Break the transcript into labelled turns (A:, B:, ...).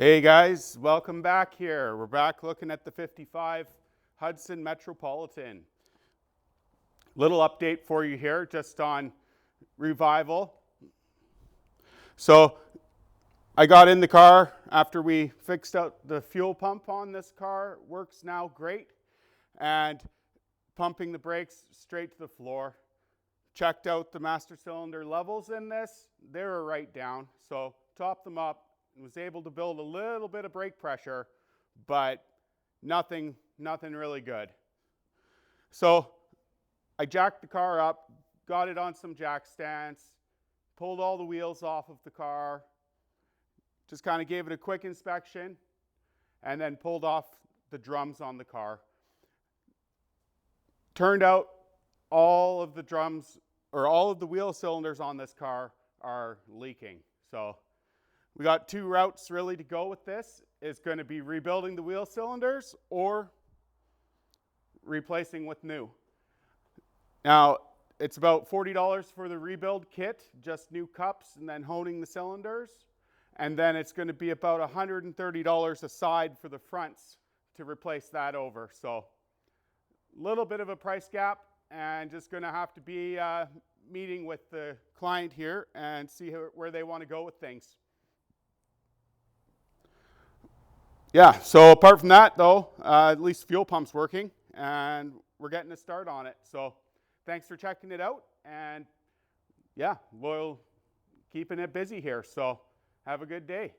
A: Hey guys, welcome back here. We're back looking at the 55 Hudson Metropolitan. Little update for you here just on revival. So I got in the car after we fixed out the fuel pump on this car. Works now great. And pumping the brakes straight to the floor. Checked out the master cylinder levels in this. They were right down. So topped them up. Was able to build a little bit of brake pressure, but nothing really good. So I jacked the car up, got it on some jack stands, pulled all the wheels off of the car, just kind of gave it a quick inspection, and then pulled off the drums on the car. Turned out all of the drums, or all of the wheel cylinders on this car are leaking. So we got two routes really to go with this. It's going to be rebuilding the wheel cylinders or replacing with new. Now, it's about $40 for the rebuild kit, just new cups and then honing the cylinders. And then it's going to be about $130 a side for the fronts to replace that over. So a little bit of a price gap, and just going to have to be meeting with the client here and see where they want to go with things. Yeah, so apart from that though, at least fuel pump's working and we're getting a start on it. So thanks for checking it out, and yeah, we'll keeping it busy here. So have a good day.